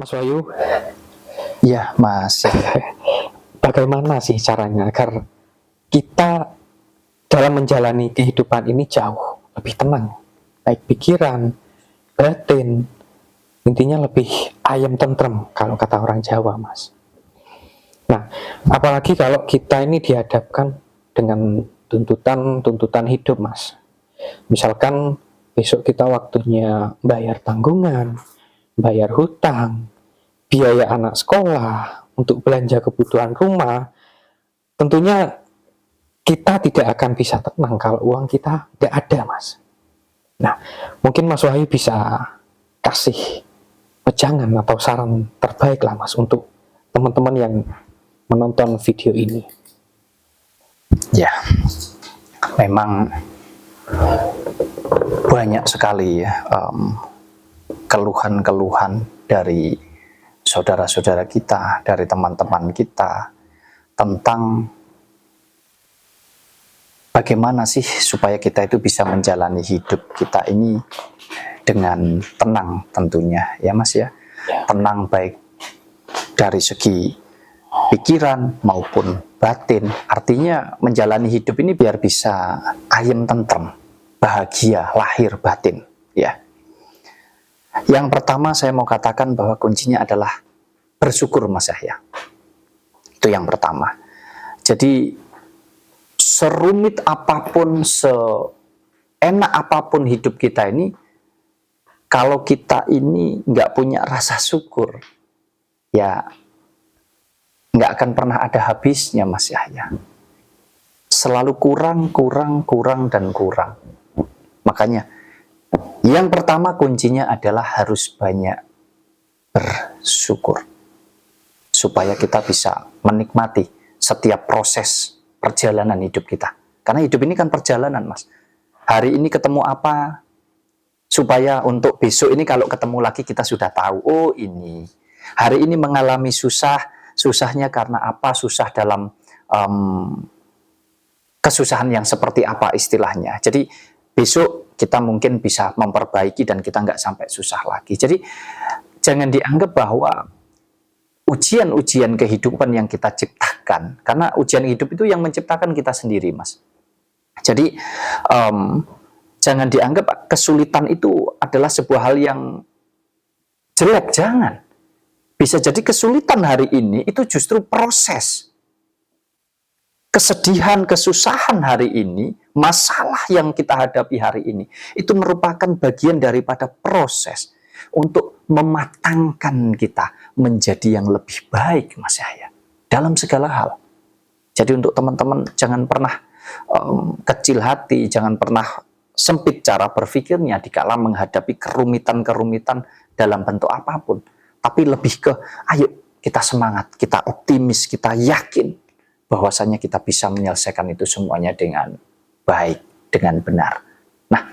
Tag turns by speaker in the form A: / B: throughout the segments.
A: Mas Wahyu,
B: Iya, Mas.
A: bagaimana sih caranya agar kita dalam menjalani kehidupan ini jauh lebih tenang, baik pikiran, batin, intinya lebih ayem tentrem kalau kata orang Jawa, Mas. Nah, apalagi kalau kita ini dihadapkan dengan tuntutan hidup, Mas. Misalkan besok kita waktunya bayar tanggungan, bayar hutang, biaya anak sekolah, untuk belanja kebutuhan rumah, tentunya kita tidak akan bisa tenang kalau uang kita tidak ada, Mas. Nah, mungkin Mas Wahyu bisa kasih pejangan atau saran terbaik lah, Mas, untuk teman-teman yang menonton video ini.
B: Ya, memang banyak sekali ya keluhan-keluhan dari saudara-saudara kita, dari teman-teman kita tentang bagaimana sih supaya kita itu bisa menjalani hidup kita ini dengan tenang tentunya, ya Mas ya. Tenang baik dari segi pikiran maupun batin. Artinya menjalani hidup ini biar bisa ayem tentrem, bahagia lahir batin, ya. Yang pertama saya mau katakan bahwa kuncinya adalah bersyukur, Mas Yahya. Itu yang pertama. Jadi serumit apapun, seenak apapun hidup kita ini, kalau kita ini nggak punya rasa syukur, ya nggak akan pernah ada habisnya, Mas Yahya. Selalu kurang, dan kurang. Makanya, yang pertama kuncinya adalah harus banyak bersyukur. Supaya kita bisa menikmati setiap proses perjalanan hidup kita. Karena hidup ini kan perjalanan, Mas. Hari ini ketemu apa, supaya untuk besok ini kalau ketemu lagi kita sudah tahu, oh ini. Hari ini mengalami susahnya karena apa, susah dalam kesusahan yang seperti apa istilahnya. Jadi besok kita mungkin bisa memperbaiki dan kita nggak sampai susah lagi. Jadi jangan dianggap bahwa ujian-ujian kehidupan yang kita ciptakan, karena ujian hidup itu yang menciptakan kita sendiri, Mas. Jadi jangan dianggap kesulitan itu adalah sebuah hal yang jelek, jangan. Bisa jadi kesulitan hari ini itu justru proses. Kesedihan, kesusahan hari ini, masalah yang kita hadapi hari ini, itu merupakan bagian daripada proses untuk mematangkan kita menjadi yang lebih baik, Mas Yahya, dalam segala hal. Jadi untuk teman-teman jangan pernah kecil hati, jangan pernah sempit cara berpikirnya dikala menghadapi kerumitan-kerumitan dalam bentuk apapun. Tapi lebih ke, ayo kita semangat, kita optimis, kita yakin bahwasanya kita bisa menyelesaikan itu semuanya dengan baik, dengan benar. Nah,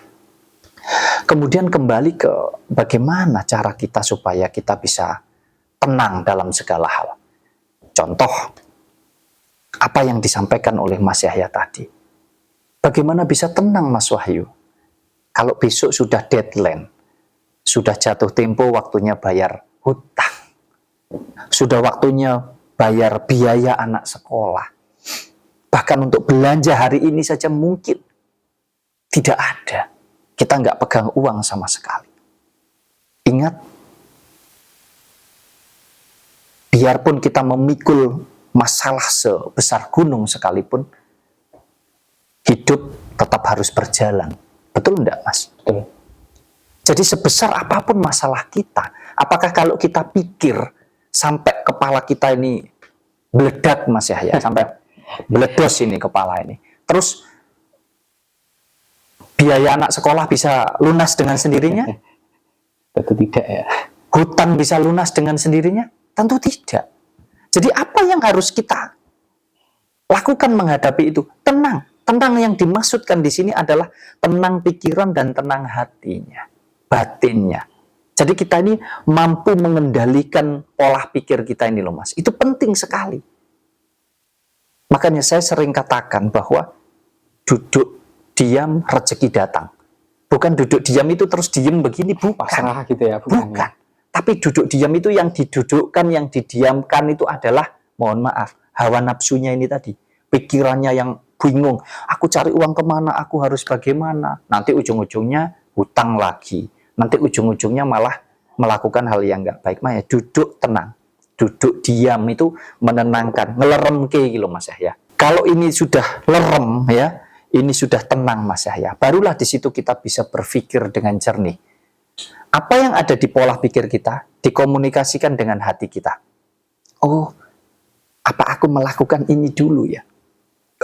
B: kemudian kembali ke bagaimana cara kita supaya kita bisa tenang dalam segala hal. Contoh, apa yang disampaikan oleh Mas Yahya tadi. Bagaimana bisa tenang, Mas Wahyu? Kalau besok sudah deadline, sudah jatuh tempo waktunya bayar hutang, sudah waktunya bayar biaya anak sekolah, bahkan untuk belanja hari ini saja mungkin tidak ada. Kita nggak pegang uang sama sekali. Ingat, biarpun kita memikul masalah sebesar gunung sekalipun, hidup tetap harus berjalan. Betul enggak, Mas?
A: Betul.
B: Jadi sebesar apapun masalah kita, apakah kalau kita pikir sampai kepala kita ini meledak, Mas Yahya, sampai meledos ini kepala ini, terus biaya anak sekolah bisa lunas dengan sendirinya?
A: Tentu tidak ya.
B: Hutang bisa lunas dengan sendirinya? Tentu tidak. Jadi apa yang harus kita lakukan menghadapi itu? Tenang. Tenang yang dimaksudkan di sini adalah tenang pikiran dan tenang hatinya, batinnya. Jadi kita ini mampu mengendalikan pola pikir kita ini loh, Mas. Itu penting sekali. Makanya saya sering katakan bahwa duduk diam rezeki datang. Bukan duduk diam itu terus diam begini, bukan.
A: Pasrah gitu ya,
B: Bukan. Tapi duduk diam itu yang didudukkan, yang didiamkan itu adalah, mohon maaf, hawa nafsunya ini tadi. Pikirannya yang bingung, aku cari uang kemana, aku harus bagaimana. Nanti ujung-ujungnya hutang lagi. Nanti ujung-ujungnya malah melakukan hal yang nggak baik. Makanya duduk tenang, duduk diam itu menenangkan, ngeleremke gitu Mas Yahya. Kalau ini sudah lerem ya, ini sudah tenang Mas Yahya, barulah di situ kita bisa berpikir dengan jernih. Apa yang ada di pola pikir kita dikomunikasikan dengan hati kita. Oh, apa aku melakukan ini dulu ya?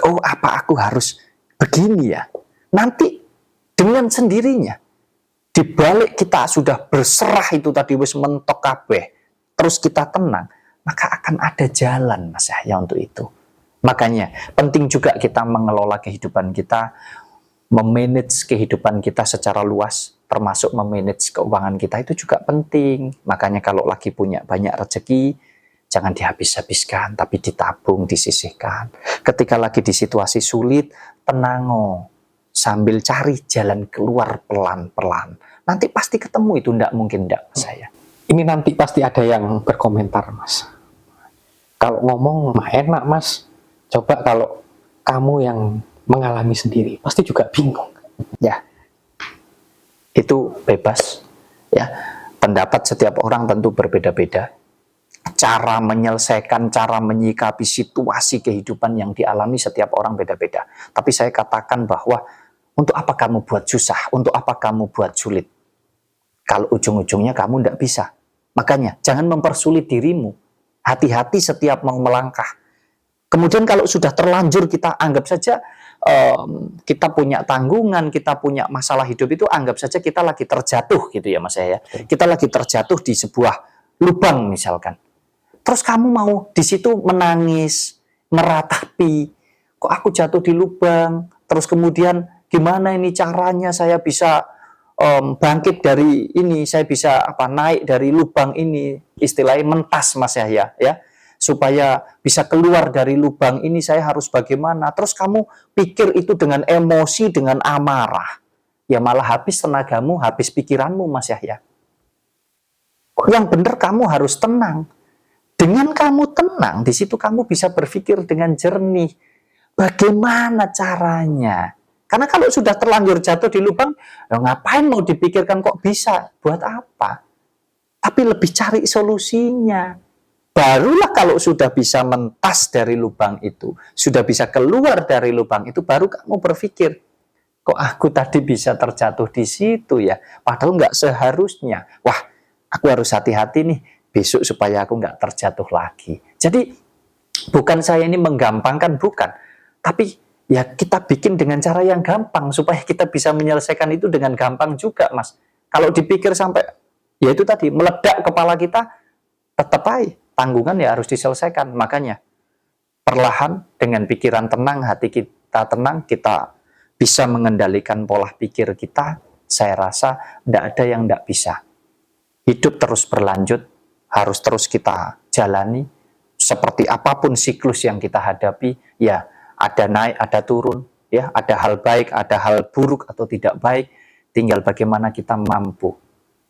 B: Oh, apa aku harus begini ya? Nanti dengan sendirinya, dibalik kita sudah berserah itu tadi wis mentok kabeh, terus kita tenang, maka akan ada jalan Mas Yahya untuk itu. Makanya penting juga kita mengelola kehidupan kita, memanage kehidupan kita secara luas, termasuk memanage keuangan kita itu juga penting. Makanya kalau lagi punya banyak rezeki, jangan dihabis-habiskan, tapi ditabung, disisihkan. Ketika lagi di situasi sulit, tenango, sambil cari jalan keluar pelan-pelan. Nanti pasti ketemu itu, enggak mungkin enggak saya.
A: Ini nanti pasti ada yang berkomentar, Mas. Kalau ngomong mah enak, Mas. Coba kalau kamu yang mengalami sendiri, pasti juga bingung.
B: Ya, itu bebas. Ya, pendapat setiap orang tentu berbeda-beda. Cara menyelesaikan, cara menyikapi situasi kehidupan yang dialami setiap orang beda-beda. Tapi saya katakan bahwa untuk apa kamu buat susah, untuk apa kamu buat sulit, kalau ujung-ujungnya kamu tidak bisa. Makanya jangan mempersulit dirimu. Hati-hati setiap mau melangkah. Kemudian kalau sudah terlanjur, kita anggap saja kita punya tanggungan, kita punya masalah hidup itu, anggap saja kita lagi terjatuh gitu ya Mas ya. Kita lagi terjatuh di sebuah lubang misalkan. Terus kamu mau di situ menangis, meratapi, kok aku jatuh di lubang, terus kemudian gimana ini caranya saya bisa bangkit dari ini, saya bisa naik dari lubang ini, istilahnya mentas Mas Yahya ya. Supaya bisa keluar dari lubang ini saya harus bagaimana. Terus kamu pikir itu dengan emosi, dengan amarah. Ya malah habis tenagamu, habis pikiranmu Mas Yahya. Yang benar kamu harus tenang. Dengan kamu tenang, di situ kamu bisa berpikir dengan jernih. Bagaimana caranya? Karena kalau sudah terlanjur jatuh di lubang, ya ngapain mau dipikirkan kok bisa? Buat apa? Tapi lebih cari solusinya. Barulah kalau sudah bisa mentas dari lubang itu, sudah bisa keluar dari lubang itu, baru kamu berpikir, kok aku tadi bisa terjatuh di situ ya? Padahal nggak seharusnya. Wah, aku harus hati-hati nih, besok supaya aku nggak terjatuh lagi. Jadi, bukan saya ini menggampangkan, bukan. Tapi ya kita bikin dengan cara yang gampang, supaya kita bisa menyelesaikan itu dengan gampang juga, Mas. Kalau dipikir sampai, ya itu tadi, meledak kepala kita, tetap aja. Tanggungan ya harus diselesaikan. Makanya perlahan dengan pikiran tenang, hati kita tenang, kita bisa mengendalikan pola pikir kita. Saya rasa tidak ada yang tidak bisa. Hidup terus berlanjut, harus terus kita jalani. Seperti apapun siklus yang kita hadapi, ya ada naik, ada turun, ya ada hal baik, ada hal buruk atau tidak baik. Tinggal bagaimana kita mampu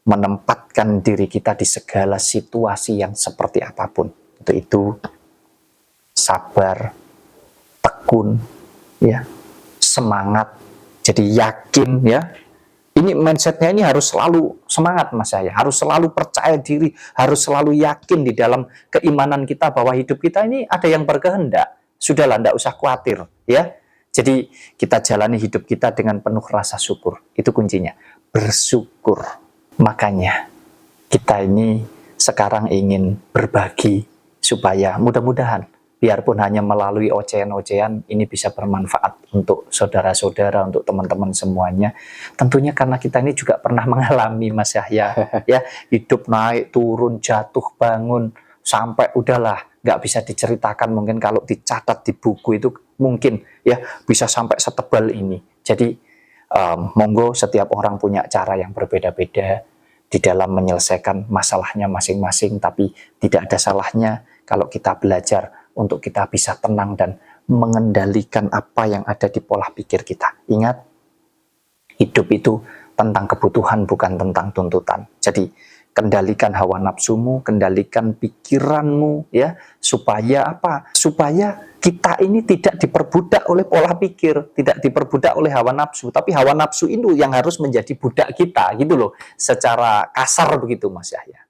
B: menempatkan diri kita di segala situasi yang seperti apapun. Untuk itu sabar, tekun, ya, semangat, jadi yakin, ya. Ini mindsetnya ini harus selalu semangat Mas Yahya, harus selalu percaya diri, harus selalu yakin di dalam keimanan kita bahwa hidup kita ini ada yang berkehendak. Sudahlah, tidak usah khawatir, ya. Jadi kita jalani hidup kita dengan penuh rasa syukur. Itu kuncinya, bersyukur. Makanya kita ini sekarang ingin berbagi supaya mudah-mudahan biarpun hanya melalui ocehan-ocehan ini bisa bermanfaat untuk saudara-saudara, untuk teman-teman semuanya. Tentunya karena kita ini juga pernah mengalami Mas Yahya, ya hidup naik, turun, jatuh, bangun, sampai udahlah nggak bisa diceritakan. Mungkin kalau dicatat di buku itu mungkin ya bisa sampai setebal ini. Jadi monggo setiap orang punya cara yang berbeda-beda di dalam menyelesaikan masalahnya masing-masing, tapi tidak ada salahnya kalau kita belajar untuk kita bisa tenang dan mengendalikan apa yang ada di pola pikir kita. Ingat, hidup itu tentang kebutuhan bukan tentang tuntutan. Jadi kendalikan hawa nafsumu, kendalikan pikiranmu, ya, supaya apa? Supaya kita ini tidak diperbudak oleh pola pikir, tidak diperbudak oleh hawa nafsu, tapi hawa nafsu itu yang harus menjadi budak kita, gitu loh, secara kasar begitu Mas Yahya.